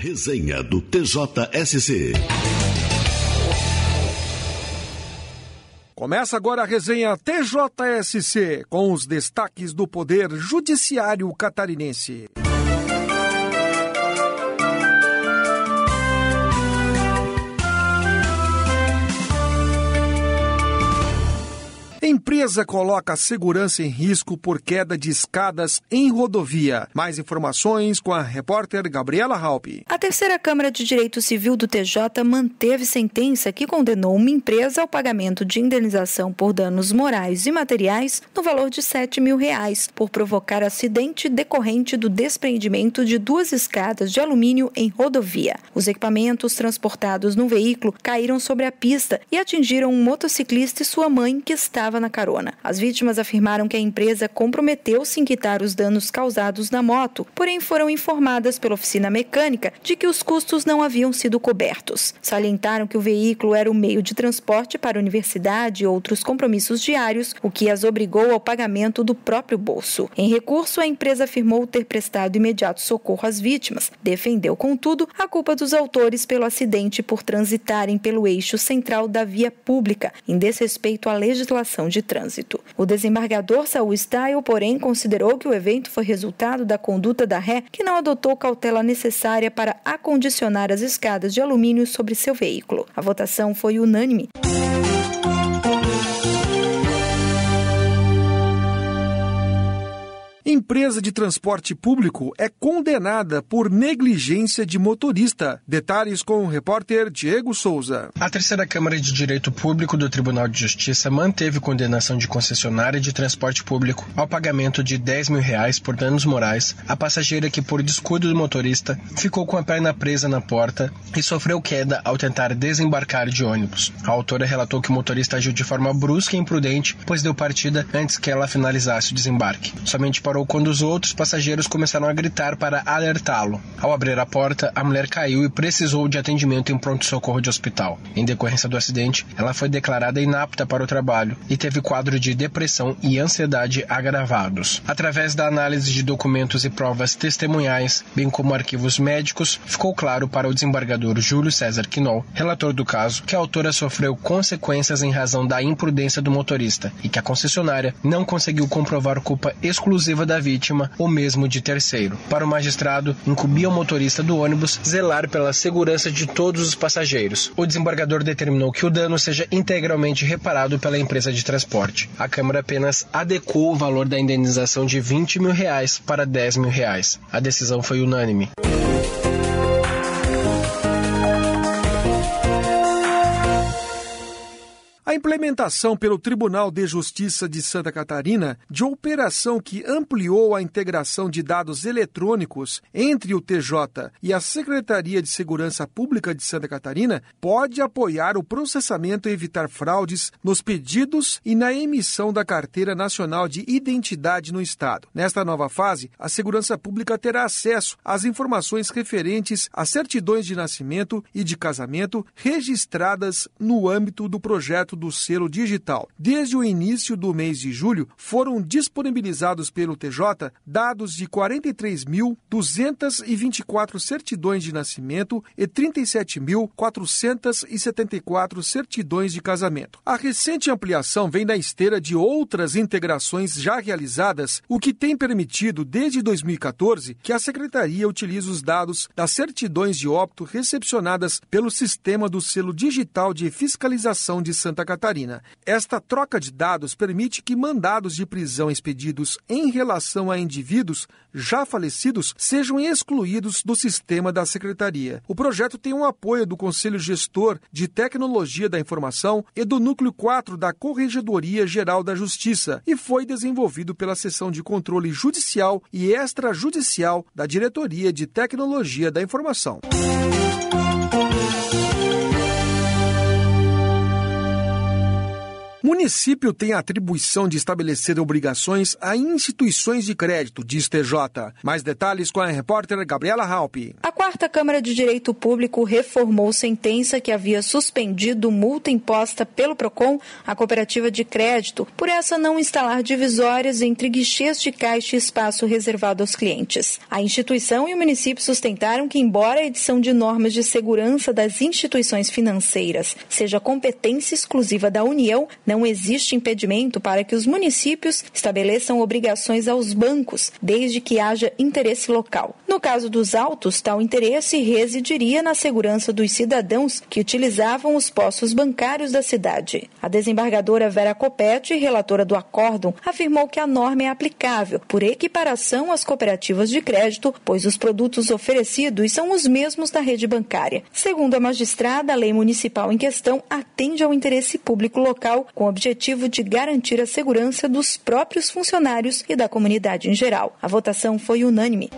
Resenha do TJSC. Começa agora a resenha TJSC, com os destaques do Poder Judiciário Catarinense. Empresa coloca segurança em risco por queda de escadas em rodovia. Mais informações com a repórter Gabriela Halpe. A terceira Câmara de Direito Civil do TJ manteve sentença que condenou uma empresa ao pagamento de indenização por danos morais e materiais no valor de R$7 mil por provocar acidente decorrente do despreendimento de 2 escadas de alumínio em rodovia. Os equipamentos transportados no veículo caíram sobre a pista e atingiram um motociclista e sua mãe, que estava na carona. As vítimas afirmaram que a empresa comprometeu-se em quitar os danos causados na moto, porém foram informadas pela oficina mecânica de que os custos não haviam sido cobertos. Salientaram que o veículo era o meio de transporte para a universidade e outros compromissos diários, o que as obrigou ao pagamento do próprio bolso. Em recurso, a empresa afirmou ter prestado imediato socorro às vítimas. Defendeu, contudo, a culpa dos autores pelo acidente por transitarem pelo eixo central da via pública, em desrespeito à legislação de trânsito. O desembargador Saul Style, porém, considerou que o evento foi resultado da conduta da ré, que não adotou cautela necessária para acondicionar as escadas de alumínio sobre seu veículo. A votação foi unânime. Empresa de transporte público é condenada por negligência de motorista. Detalhes com o repórter Diego Souza. A terceira Câmara de Direito Público do Tribunal de Justiça manteve condenação de concessionária de transporte público ao pagamento de R$10 mil por danos morais a passageira que, por descuido do motorista, ficou com a perna presa na porta e sofreu queda ao tentar desembarcar de ônibus. A autora relatou que o motorista agiu de forma brusca e imprudente, pois deu partida antes que ela finalizasse o desembarque. Somente parou quando os outros passageiros começaram a gritar para alertá-lo. Ao abrir a porta, a mulher caiu e precisou de atendimento em pronto-socorro de hospital. Em decorrência do acidente, ela foi declarada inapta para o trabalho e teve quadro de depressão e ansiedade agravados. Através da análise de documentos e provas testemunhais, bem como arquivos médicos, ficou claro para o desembargador Júlio César Quinol, relator do caso, que a autora sofreu consequências em razão da imprudência do motorista e que a concessionária não conseguiu comprovar culpa exclusiva da vítima ou mesmo de terceiro. Para o magistrado, incumbia ao motorista do ônibus zelar pela segurança de todos os passageiros. O desembargador determinou que o dano seja integralmente reparado pela empresa de transporte. A Câmara apenas adequou o valor da indenização de R$20 mil para R$10 mil. A decisão foi unânime. A implementação pelo Tribunal de Justiça de Santa Catarina de operação que ampliou a integração de dados eletrônicos entre o TJ e a Secretaria de Segurança Pública de Santa Catarina pode apoiar o processamento e evitar fraudes nos pedidos e na emissão da Carteira Nacional de Identidade no Estado. Nesta nova fase, a Segurança Pública terá acesso às informações referentes a certidões de nascimento e de casamento registradas no âmbito do projeto do selo digital. Desde o início do mês de julho, foram disponibilizados pelo TJ dados de 43.224 certidões de nascimento e 37.474 certidões de casamento. A recente ampliação vem na esteira de outras integrações já realizadas, o que tem permitido, desde 2014, que a Secretaria utilize os dados das certidões de óbito recepcionadas pelo sistema do selo digital de fiscalização de Santa Catarina. Esta troca de dados permite que mandados de prisão expedidos em relação a indivíduos já falecidos sejam excluídos do sistema da Secretaria. O projeto tem o apoio do Conselho Gestor de Tecnologia da Informação e do Núcleo 4 da Corregedoria Geral da Justiça e foi desenvolvido pela Seção de Controle Judicial e Extrajudicial da Diretoria de Tecnologia da Informação. Município tem a atribuição de estabelecer obrigações a instituições de crédito, diz TJ. Mais detalhes com a repórter Gabriela Halpe. A 4ª Câmara de Direito Público reformou sentença que havia suspendido multa imposta pelo PROCON à cooperativa de crédito por essa não instalar divisórias entre guichês de caixa e espaço reservado aos clientes. A instituição e o município sustentaram que, embora a edição de normas de segurança das instituições financeiras seja competência exclusiva da União, não existe impedimento para que os municípios estabeleçam obrigações aos bancos, desde que haja interesse local. No caso dos autos, tal interesse residiria na segurança dos cidadãos que utilizavam os postos bancários da cidade. A desembargadora Vera Copete, relatora do acórdão, afirmou que a norma é aplicável por equiparação às cooperativas de crédito, pois os produtos oferecidos são os mesmos da rede bancária. Segundo a magistrada, a lei municipal em questão atende ao interesse público local, com o objetivo de garantir a segurança dos próprios funcionários e da comunidade em geral. A votação foi unânime.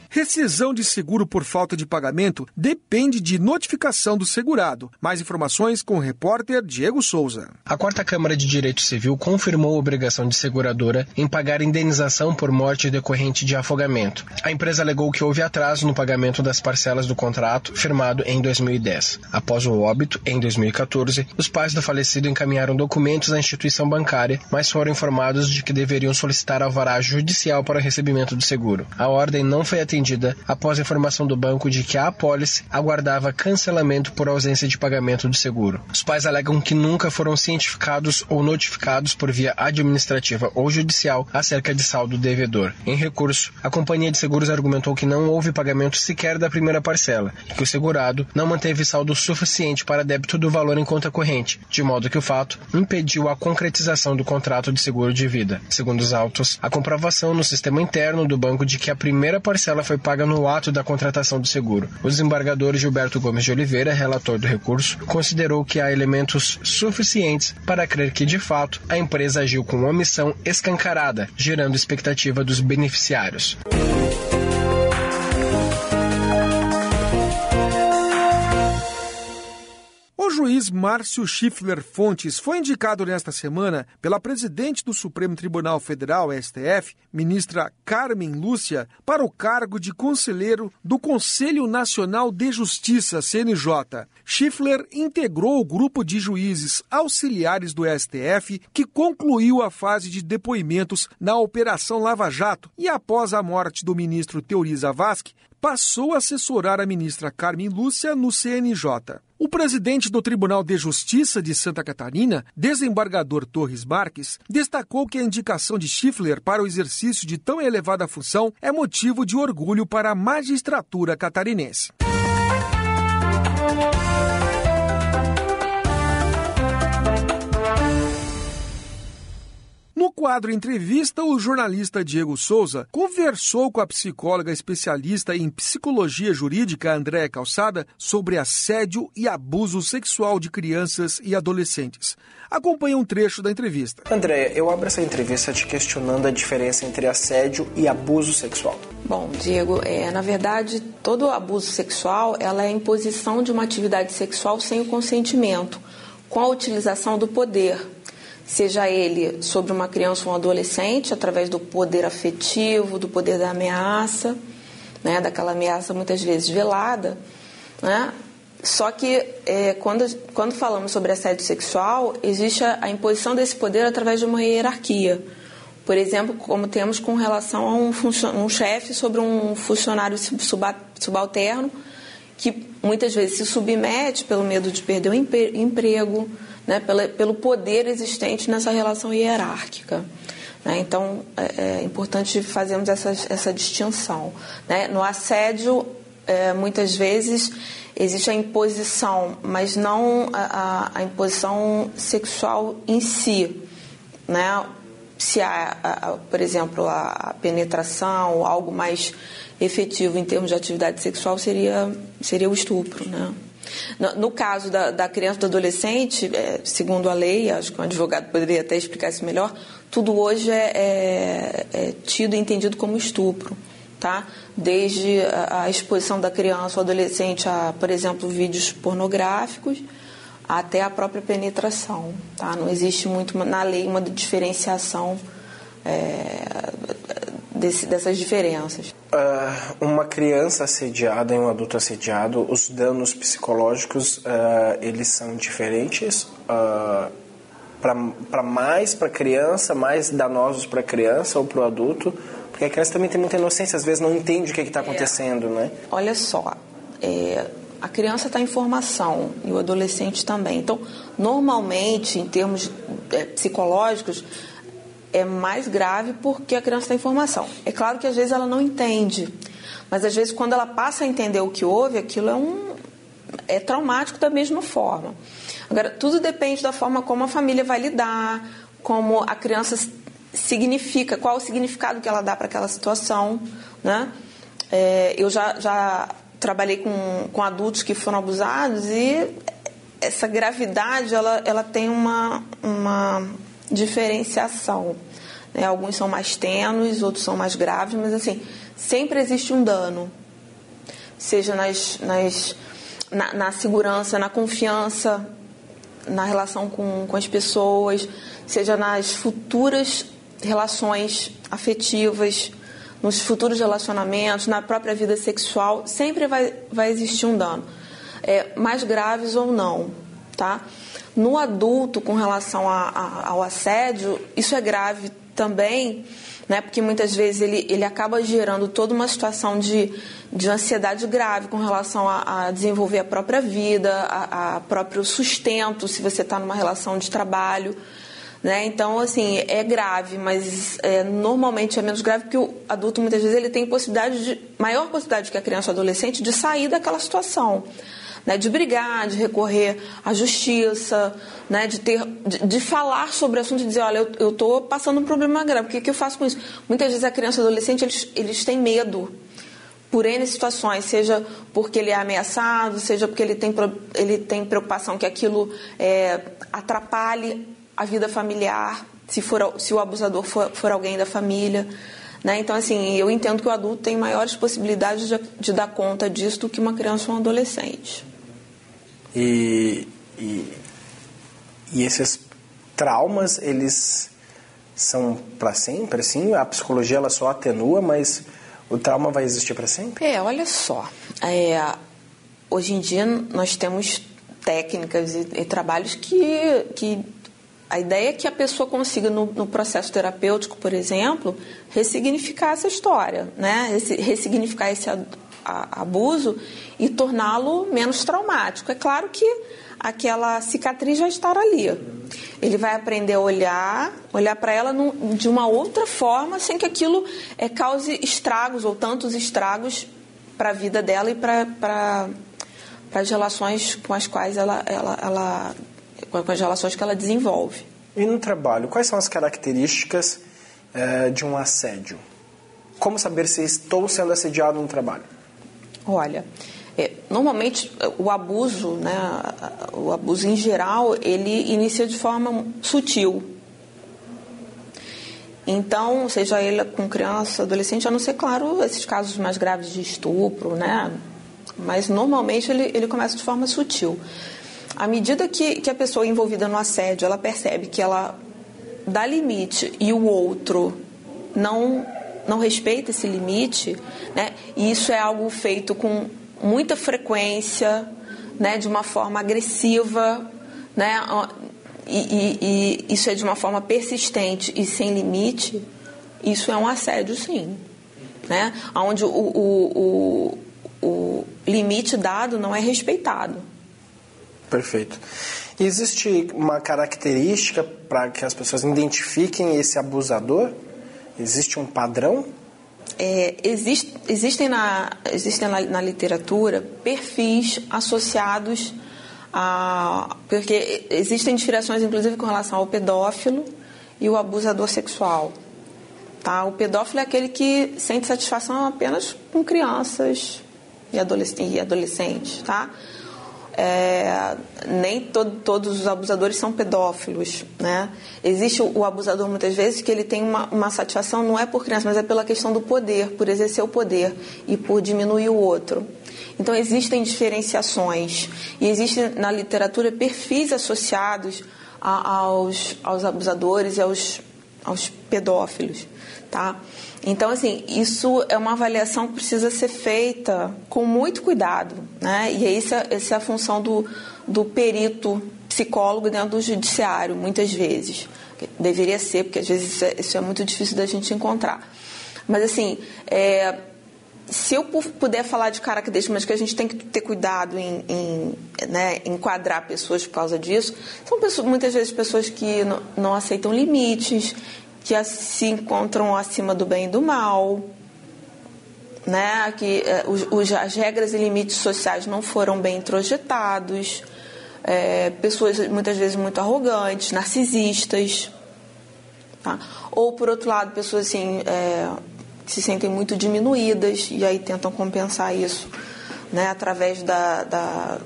Rescisão de seguro por falta de pagamento depende de notificação do segurado. Mais informações com o repórter Diego Souza. A 4ª Câmara de Direito Civil confirmou a obrigação de seguradora em pagar indenização por morte decorrente de afogamento. A empresa alegou que houve atraso no pagamento das parcelas do contrato firmado em 2010. Após o óbito, em 2014, os pais do falecido encaminharam documentos à instituição bancária, mas foram informados de que deveriam solicitar alvará judicial para o recebimento do seguro. A ordem não foi atendida após a informação do banco de que a apólice aguardava cancelamento por ausência de pagamento do seguro. Os pais alegam que nunca foram cientificados ou notificados por via administrativa ou judicial acerca de saldo devedor. Em recurso, a companhia de seguros argumentou que não houve pagamento sequer da primeira parcela e que o segurado não manteve saldo suficiente para débito do valor em conta corrente, de modo que o fato impediu a concretização do contrato de seguro de vida. Segundo os autos, a comprovação no sistema interno do banco de que a primeira parcela foi paga no ato da contratação do seguro. O desembargador Gilberto Gomes de Oliveira, relator do recurso, considerou que há elementos suficientes para crer que, de fato, a empresa agiu com omissão escancarada, gerando expectativa dos beneficiários. O juiz Márcio Schiffler Fontes foi indicado nesta semana pela presidente do Supremo Tribunal Federal, STF, ministra Carmen Lúcia, para o cargo de conselheiro do Conselho Nacional de Justiça, CNJ. Schiffler integrou o grupo de juízes auxiliares do STF que concluiu a fase de depoimentos na Operação Lava Jato e, após a morte do ministro Teori Zavascki, passou a assessorar a ministra Carmen Lúcia no CNJ. O presidente do Tribunal de Justiça de Santa Catarina, desembargador Torres Marques, destacou que a indicação de Schiffler para o exercício de tão elevada função é motivo de orgulho para a magistratura catarinense. No quadro Entrevista, o jornalista Diego Souza conversou com a psicóloga especialista em psicologia jurídica Andréa Calçada sobre assédio e abuso sexual de crianças e adolescentes. Acompanhe um trecho da entrevista. Andréa, eu abro essa entrevista te questionando a diferença entre assédio e abuso sexual. Bom, Diego, na verdade, todo abuso sexual ela é a imposição de uma atividade sexual sem o consentimento, com a utilização do poder. Seja ele sobre uma criança ou um adolescente, através do poder afetivo, do poder da ameaça, né, daquela ameaça muitas vezes velada, né? Só que quando falamos sobre assédio sexual, existe a imposição desse poder através de uma hierarquia. Por exemplo, como temos com relação a um chefe sobre um funcionário subalterno, que muitas vezes se submete pelo medo de perder o emprego, né, pelo poder existente nessa relação hierárquica. Né? Então, é importante fazermos essa distinção. Né? No assédio, muitas vezes, existe a imposição, mas não a imposição sexual em si. Né? Se há, por exemplo, a penetração ou algo mais efetivo em termos de atividade sexual, seria o estupro, né? No caso da criança e do adolescente, segundo a lei, acho que um advogado poderia até explicar isso melhor, tudo hoje é tido e entendido como estupro. tá? Desde a exposição da criança ou adolescente a, por exemplo, vídeos pornográficos, até a própria penetração, tá? Não existe muito na lei uma diferenciação dessas diferenças. Uma criança assediada e um adulto assediado, os danos psicológicos, eles são diferentes? Mais para a criança, mais danosos para a criança ou para o adulto? Porque a criança também tem muita inocência, às vezes não entende o que está acontecendo, né? Olha só, a criança está em formação e o adolescente também. Então, normalmente, em termos psicológicos, é mais grave porque a criança está em formação. É claro que às vezes ela não entende, mas às vezes quando ela passa a entender o que houve, aquilo é traumático da mesma forma. Agora, tudo depende da forma como a família vai lidar, como a criança significa, qual o significado que ela dá para aquela situação, né? Eu já trabalhei com adultos que foram abusados e essa gravidade ela tem uma diferenciação, né? Alguns são mais tênues, outros são mais graves, mas assim, sempre existe um dano, seja na segurança, na confiança, na relação com as pessoas, seja nas futuras relações afetivas, nos futuros relacionamentos, na própria vida sexual, sempre vai existir um dano, mais graves ou não, tá? No adulto, com relação ao assédio, isso é grave também, né? Porque muitas vezes ele acaba gerando toda uma situação de ansiedade grave com relação a desenvolver a própria vida, a próprio sustento, se você está numa relação de trabalho, né? Então, assim, é grave, mas normalmente é menos grave porque o adulto, muitas vezes, ele tem maior possibilidade que a criança ou adolescente de sair daquela situação, né? De brigar, de recorrer à justiça, né? De falar sobre o assunto e dizer, olha, eu estou passando um problema grave, o que eu faço com isso? Muitas vezes a criança e o adolescente, eles têm medo por N situações, seja porque ele é ameaçado, seja porque ele tem preocupação que aquilo atrapalhe a vida familiar, se o abusador for alguém da família, né? Então, assim, eu entendo que o adulto tem maiores possibilidades de dar conta disso do que uma criança ou um adolescente. E esses traumas, eles são para sempre, assim? A psicologia, ela só atenua, mas o trauma vai existir para sempre? Olha só. Hoje em dia, nós temos técnicas e trabalhos que a ideia é que a pessoa consiga, no processo terapêutico, por exemplo, ressignificar essa história, né? Ressignificar esse abuso e torná-lo menos traumático. É claro que aquela cicatriz já está ali. Ele vai aprender a olhar para ela de uma outra forma, sem que aquilo cause estragos ou tantos estragos para a vida dela e para as relações com as quais com as relações que ela desenvolve. E no trabalho, quais são as características de um assédio? Como saber se estou sendo assediado no trabalho? Olha, normalmente o abuso, né, o abuso em geral, ele inicia de forma sutil. Então, seja ele com criança, adolescente, a não ser, claro, esses casos mais graves de estupro, né? Mas normalmente ele começa de forma sutil. À medida que a pessoa envolvida no assédio, ela percebe que ela dá limite e o outro não respeita esse limite, né? E isso é algo feito com muita frequência, né? De uma forma agressiva, né? E isso é de uma forma persistente e sem limite, isso é um assédio, sim, né? Onde o limite dado não é respeitado. Perfeito. Existe uma característica para que as pessoas identifiquem esse abusador? Existe um padrão? Existem na literatura perfis associados porque existem diferenciações, inclusive, com relação ao pedófilo e o abusador sexual. Tá? O pedófilo é aquele que sente satisfação apenas com crianças e adolescentes. Tá? nem todos os abusadores são pedófilos, né? Existe o abusador, muitas vezes, que ele tem uma satisfação, não é por criança, mas é pela questão do poder, por exercer o poder e por diminuir o outro. Então, existem diferenciações e existem na literatura perfis associados aos abusadores e aos pedófilos, tá? Então, assim, isso é uma avaliação que precisa ser feita com muito cuidado, né? E essa é a função do perito psicólogo dentro do judiciário, muitas vezes. Deveria ser, porque às vezes isso é muito difícil da gente encontrar. Mas, assim, se eu puder falar de características, mas que a gente tem que ter cuidado em enquadrar pessoas por causa disso, são muitas vezes pessoas que não aceitam limites, que se encontram acima do bem e do mal, né? Que as regras e limites sociais não foram bem introjetados, pessoas muitas vezes muito arrogantes, narcisistas, tá? Ou, por outro lado, pessoas assim, que se sentem muito diminuídas e aí tentam compensar isso, né? Através da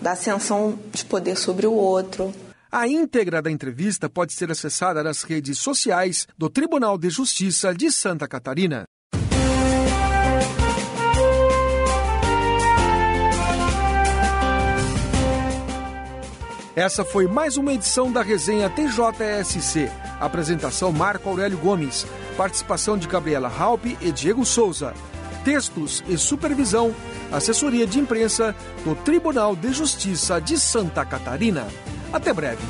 ascensão de poder sobre o outro. A íntegra da entrevista pode ser acessada nas redes sociais do Tribunal de Justiça de Santa Catarina. Essa foi mais uma edição da resenha TJSC. Apresentação Marco Aurélio Gomes. Participação de Gabriela Halpe e Diego Souza. Textos e supervisão, assessoria de imprensa do Tribunal de Justiça de Santa Catarina. Até breve.